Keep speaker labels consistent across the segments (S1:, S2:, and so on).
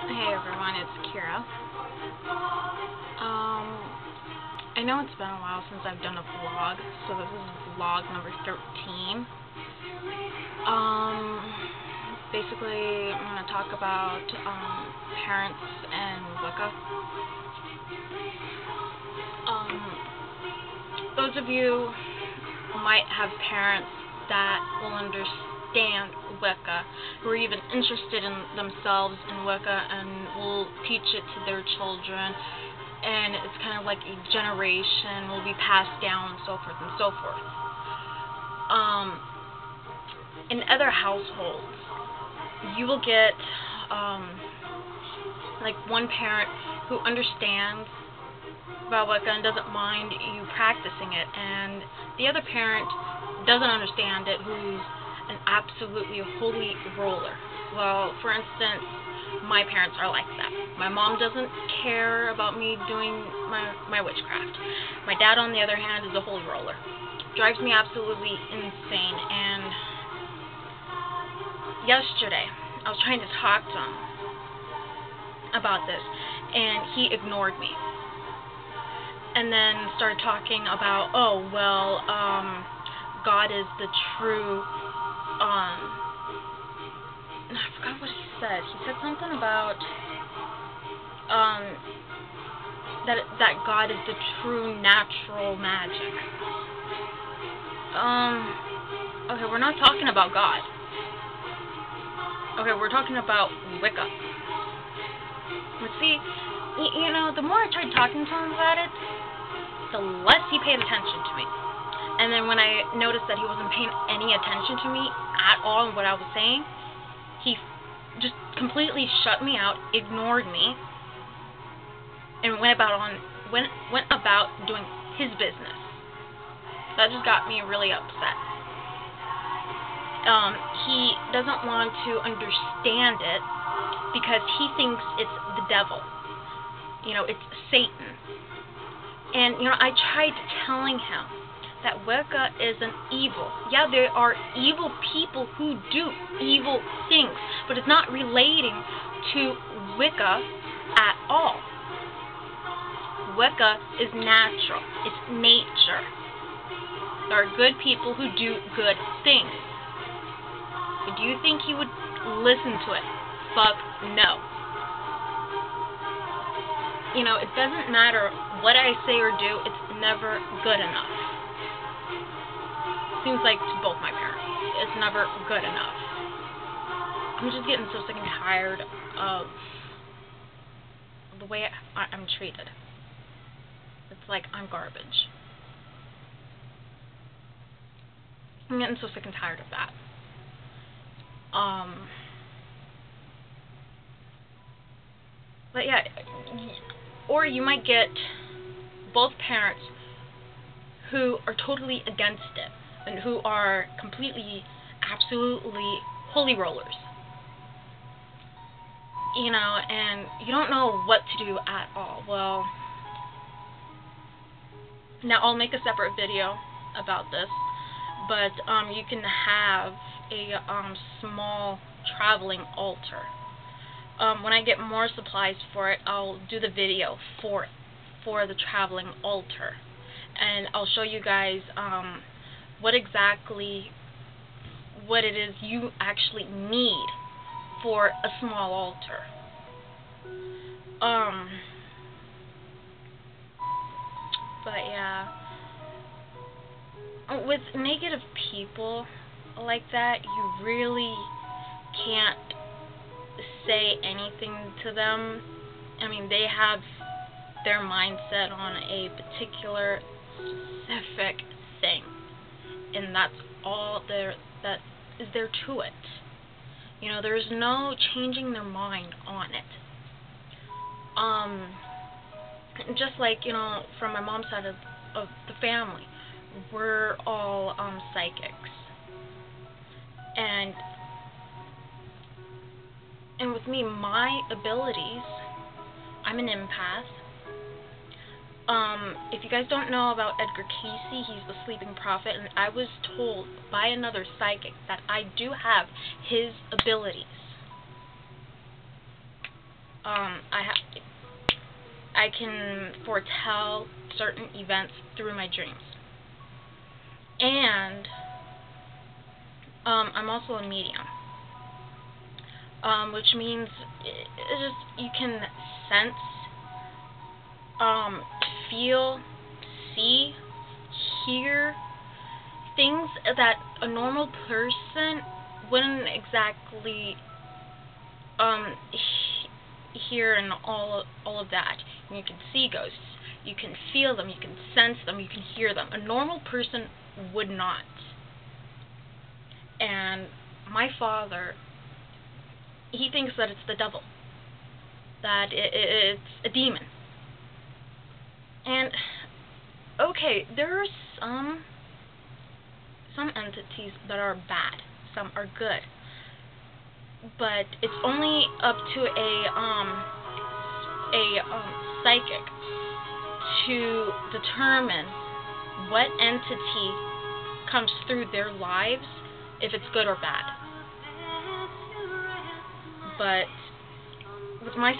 S1: Hey everyone, it's Chira. I know it's been a while since I've done a vlog, so this is vlog number 13. Basically, I'm going to talk about parents and Wicca. Those of you who might have parents that will understand Wicca, who are even interested in themselves in Wicca and will teach it to their children, and it's kind of like a generation will be passed down and so forth and so forth. In other households, you will get like one parent who understands about Wicca and doesn't mind you practicing it, and the other parent doesn't understand it, who's an absolutely holy roller. Well, for instance, my parents are like that. My mom doesn't care about me doing my witchcraft. My dad, on the other hand, is a holy roller. Drives me absolutely insane. And yesterday, I was trying to talk to him about this, and he ignored me. And then started talking about, oh, well, God is the true, I forgot what he said. He said something about, that God is the true natural magic. Okay, we're not talking about God. Okay, we're talking about Wicca. But see, you know, the more I tried talking to him about it, the less he paid attention to me. And then when I noticed that he wasn't paying any attention to me at all in what I was saying, he just completely shut me out, ignored me, and went about doing his business. That just got me really upset. He doesn't want to understand it because he thinks it's the devil. You know, it's Satan. And, you know, I tried telling him that Wicca is an evil. Yeah, there are evil people who do evil things, but it's not relating to Wicca at all. Wicca is natural. It's nature. There are good people who do good things. But do you think he would listen to it? Fuck no. You know, it doesn't matter what I say or do, it's never good enough. Seems like to both my parents, it's never good enough. I'm just getting so sick and tired of the way I'm treated. It's like I'm garbage. I'm getting so sick and tired of that. But yeah, or you might get both parents who are totally against it and who are completely, absolutely holy rollers. You know, and you don't know what to do at all. Well, now I'll make a separate video about this, but you can have a small traveling altar. When I get more supplies for it, I'll do the video for the traveling altar, and I'll show you guys what it is you actually need for a small altar. But yeah, with negative people like that, you really can't say anything to them. I mean, they have their mindset on a particular specific thing, and that's all that is there to it. You know, there's no changing their mind on it. Just like, you know, from my mom's side of the family, we're all psychics, and with me, my abilities, I'm an empath. If you guys don't know about Edgar Casey, he's the sleeping prophet, and I was told by another psychic that I do have his abilities. I can foretell certain events through my dreams. And I'm also a medium, which means you can sense, feel, see, hear things that a normal person wouldn't exactly hear, and all of that. And you can see ghosts, you can feel them, you can sense them, you can hear them. A normal person would not. And my father, he thinks that it's the devil, that it's a demon. And okay, there are some entities that are bad, some are good, but it's only up to a psychic to determine what entity comes through their lives, if it's good or bad. But with my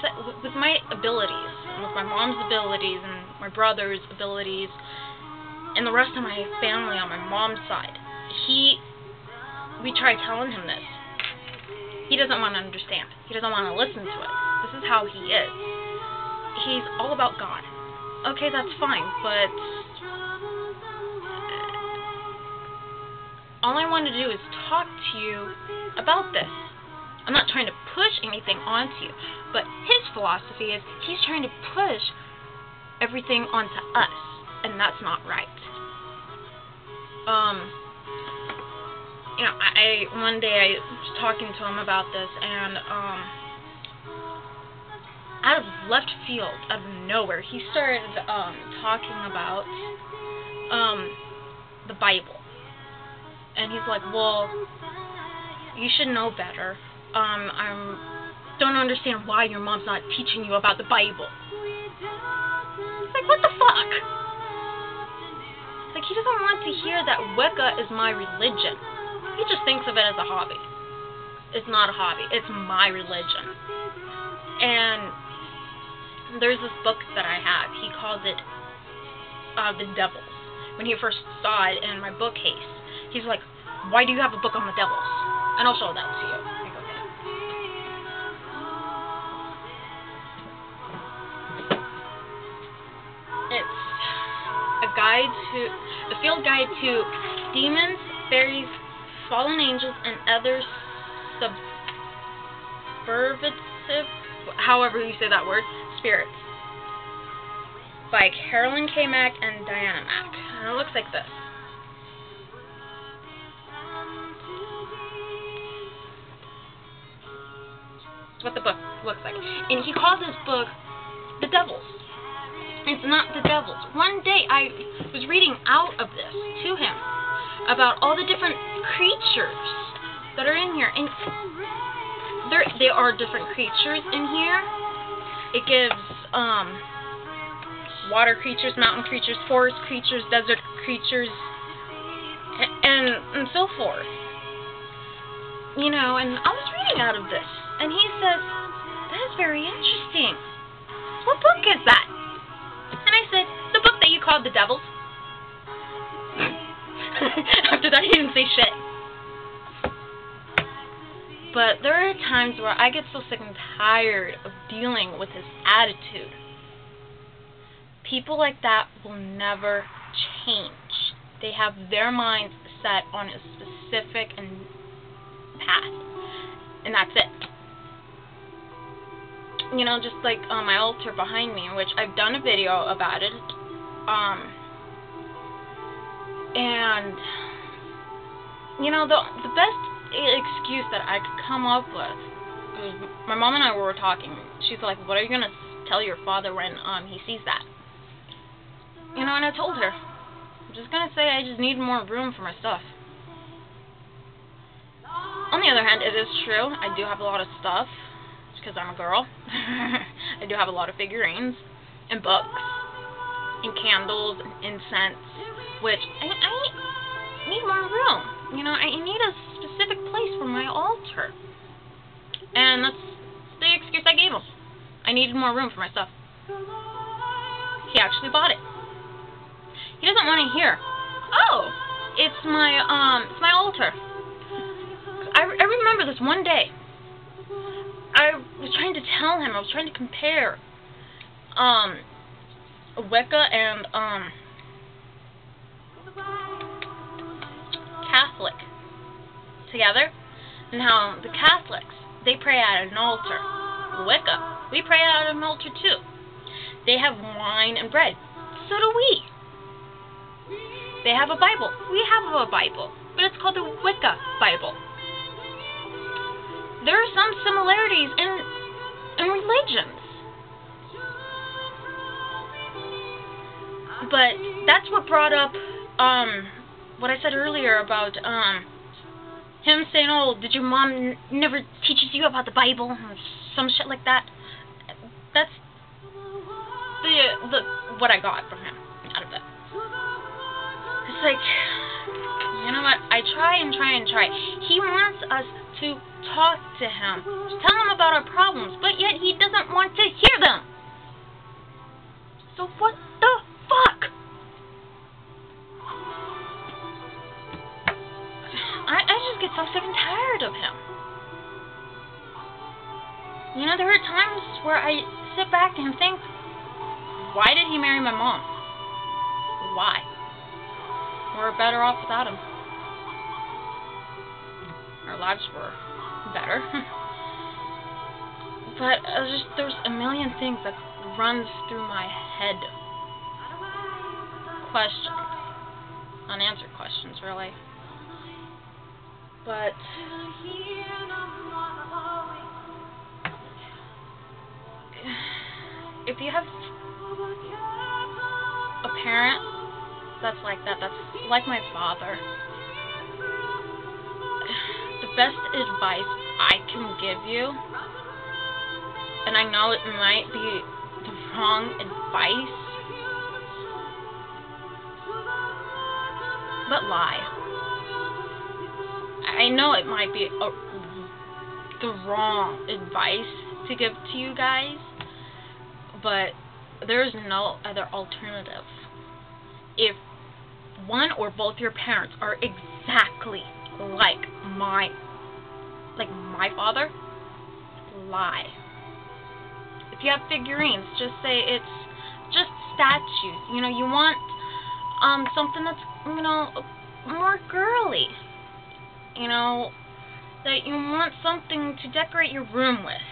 S1: abilities, with my mom's abilities and my brother's abilities, and the rest of my family on my mom's side, we try telling him this. He doesn't want to understand. He doesn't want to listen to it. This is how he is. He's all about God. Okay, that's fine, but all I want to do is talk to you about this. I'm not trying to push anything onto you, but his philosophy is he's trying to push everything onto us, and that's not right. One day I was talking to him about this, and out of left field, out of nowhere, he started talking about the Bible. And he's like, well, you should know better. I don't understand why your mom's not teaching you about the Bible. It's like, what the fuck? It's like, he doesn't want to hear that Wicca is my religion. He just thinks of it as a hobby. It's not a hobby. It's my religion. And there's this book that I have. He calls it The Devils. When he first saw it in my bookcase, he's like, why do you have a book on the devils? And I'll show that to you. Here you go, Dad. It's a field guide to demons, fairies, fallen angels, and other subversive, however you say that word, spirits, by Carolyn K. Mack and Diana Mack. And it looks like this. That's what the book looks like. And he calls this book The Devils. It's not the devils. One day I was reading out of this to him about all the different creatures that are in here, and there are different creatures in here. It gives water creatures, mountain creatures, forest creatures, desert creatures, and so forth. You know, and I was reading out of this, and he says, that is very interesting. What book is that? And I said, the book that you called The Devils. After that, he didn't say shit. But there are times where I get so sick and tired of dealing with his attitude. People like that will never change. They have their minds set on a specific path. And that's it. You know, just like my altar behind me, which I've done a video about it. And, you know, the best excuse that I could come up with was, my mom and I were talking. She's like, what are you going to tell your father when he sees that? You know, and I told her, I'm just going to say I just need more room for my stuff. On the other hand, it is true, I do have a lot of stuff, because I'm a girl. I do have a lot of figurines, and books, and candles, and incense, which I need more room. You know, I need a specific place for my altar. And that's the excuse I gave him. I needed more room for my stuff. He actually bought it. He doesn't want to hear. Oh, it's my altar. I remember this one day. I was trying to tell him, I was trying to compare Wicca and Catholic together, and how the Catholics, they pray at an altar. Wicca, we pray at an altar too. They have wine and bread. So do we. They have a Bible. We have a Bible, but it's called the Wicca Bible. There are some similarities in religions. But that's what brought up what I said earlier about him saying, "Oh, did your mom never teaches you about the Bible?" or some shit like that. That's the what I got from him out of it. It's like, you know what? I try and try and try. He wants us to talk to him, to tell him about our problems, but yet he doesn't want to hear them. So what the fuck? I just get so sick and tired of him. You know, there are times where I sit back and think, why did he marry my mom? Why? We're better off without him. Our lives were better. But there's a million things that runs through my head. Questions. Unanswered questions, really. But if you have a parent that's like that, that's like my father, the best advice I can give you, and I know it might be the wrong advice, but lie. I know it might be the wrong advice to give to you guys, but there is no other alternative. If one or both your parents are exactly like my father, lie. If you have figurines, just say it's just statues. You know, you want something that's, you know, more girly. You know, that you want something to decorate your room with.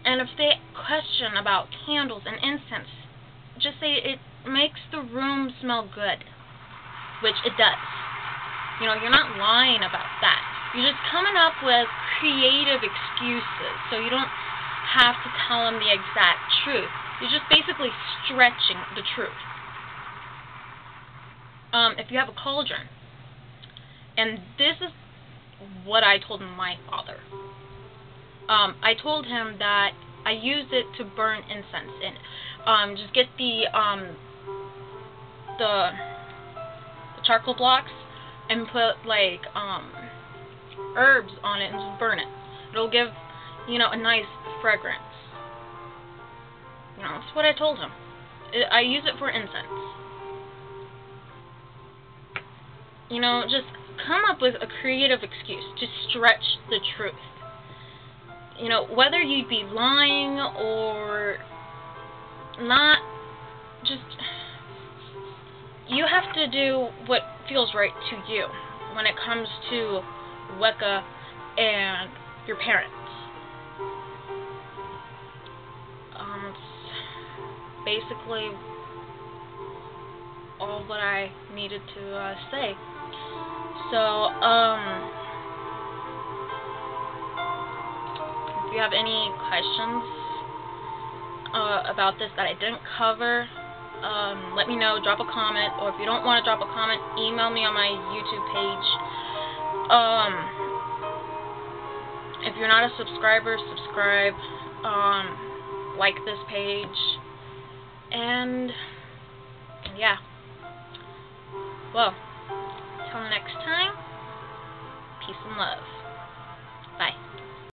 S1: And if they question about candles and incense, just say it makes the room smell good, which it does. You know, you're not lying about that. You're just coming up with creative excuses, so you don't have to tell them the exact truth. You're just basically stretching the truth. If you have a cauldron, and this is what I told my father. I told him that I used it to burn incense in. Just get the charcoal blocks and put like herbs on it and just burn it. It'll give, you know, a nice fragrance. You know, that's what I told him. I use it for incense. You know, just come up with a creative excuse to stretch the truth. You know, whether you'd be lying or not, just, you have to do what feels right to you when it comes to Wicca and your parents. It's basically all what I needed to say. So, if you have any questions about this that I didn't cover, let me know, drop a comment, or if you don't want to drop a comment, email me on my YouTube page. If you're not a subscriber, subscribe, like this page, and yeah. Well, till next time, peace and love.